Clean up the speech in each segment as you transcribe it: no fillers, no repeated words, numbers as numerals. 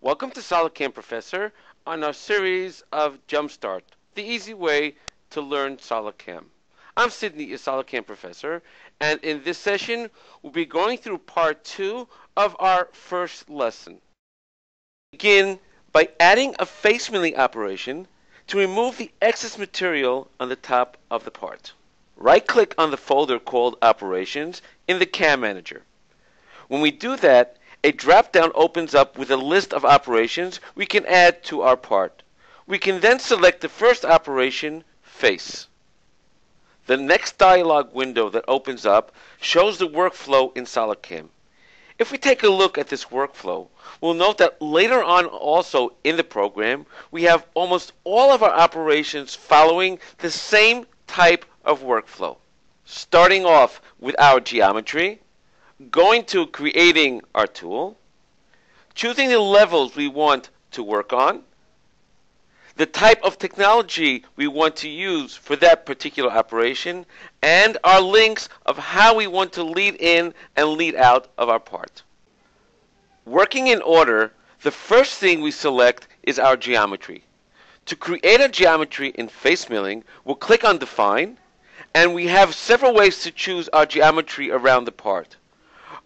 Welcome to SolidCamProfessor on our series of Jumpstart, the easy way to learn SolidCam. I'm Sydney, your SolidCamProfessor, and in this session we'll be going through part 2 of our first lesson. Begin by adding a face milling operation to remove the excess material on the top of the part. Right-click on the folder called Operations in the CAM Manager. When we do that, a drop-down opens up with a list of operations we can add to our part. We can then select the first operation, Face. The next dialog window that opens up shows the workflow in SolidCam. If we take a look at this workflow, we'll note that later on also in the program, we have almost all of our operations following the same type of workflow. Starting off with our geometry, going to creating our tool, choosing the levels we want to work on, the type of technology we want to use for that particular operation, and our links of how we want to lead in and lead out of our part. Working in order, the first thing we select is our geometry. To create a geometry in face milling, we'll click on Define, and we have several ways to choose our geometry around the part.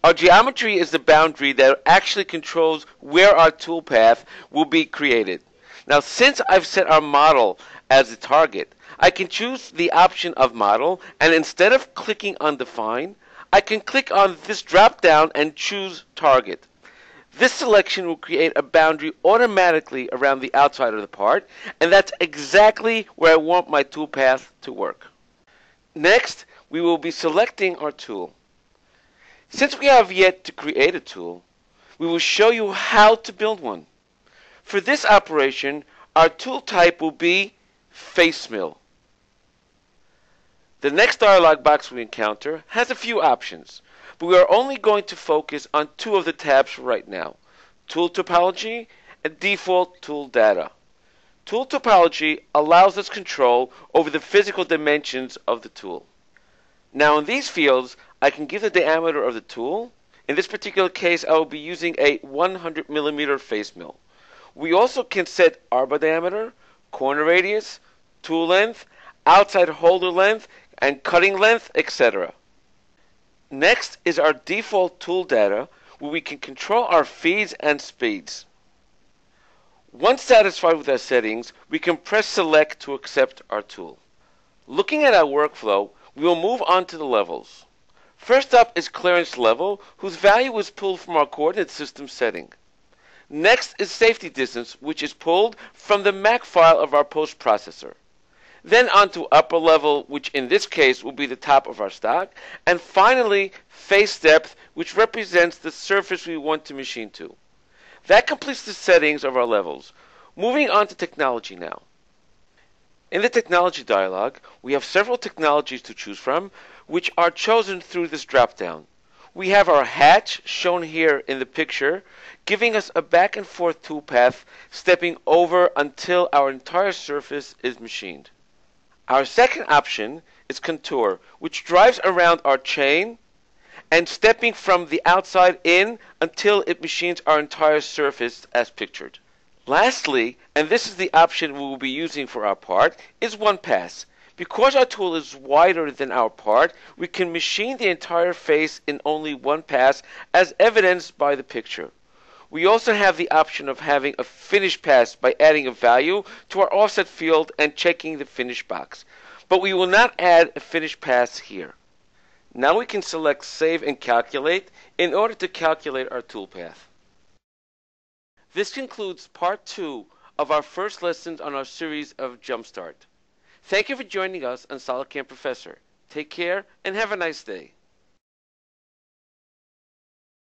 Our geometry is the boundary that actually controls where our toolpath will be created. Now, since I've set our model as the target, I can choose the option of model, and instead of clicking on Define, I can click on this drop down and choose Target. This selection will create a boundary automatically around the outside of the part, and that's exactly where I want my toolpath to work. Next, we will be selecting our tool. Since we have yet to create a tool, we will show you how to build one. For this operation, our tool type will be Face Mill. The next dialog box we encounter has a few options, but we are only going to focus on two of the tabs right now, Tool Topology and Default Tool Data. Tool Topology allows us control over the physical dimensions of the tool. Now in these fields, I can give the diameter of the tool. In this particular case, I will be using a 100 millimeter face mill. We also can set arbor diameter, corner radius, tool length, outside holder length, and cutting length, etc. Next is our default tool data, where we can control our feeds and speeds. Once satisfied with our settings, we can press select to accept our tool. Looking at our workflow, we will move on to the levels. First up is clearance level, whose value is pulled from our coordinate system setting. Next is safety distance, which is pulled from the MAC file of our post processor. Then on to upper level, which in this case will be the top of our stock. And finally, face depth, which represents the surface we want to machine to. That completes the settings of our levels. Moving on to technology now. In the technology dialog, we have several technologies to choose from, which are chosen through this drop-down. We have our hatch, shown here in the picture, giving us a back and forth toolpath, stepping over until our entire surface is machined. Our second option is contour, which drives around our chain and stepping from the outside in until it machines our entire surface as pictured. Lastly, and this is the option we will be using for our part, is one pass. Because our tool is wider than our part, we can machine the entire face in only one pass, as evidenced by the picture. We also have the option of having a finish pass by adding a value to our offset field and checking the finish box. But we will not add a finish pass here. Now we can select Save and Calculate in order to calculate our toolpath. This concludes part 2 of our first lesson on our series of Jumpstart. Thank you for joining us on SolidCamProfessor. Take care and have a nice day.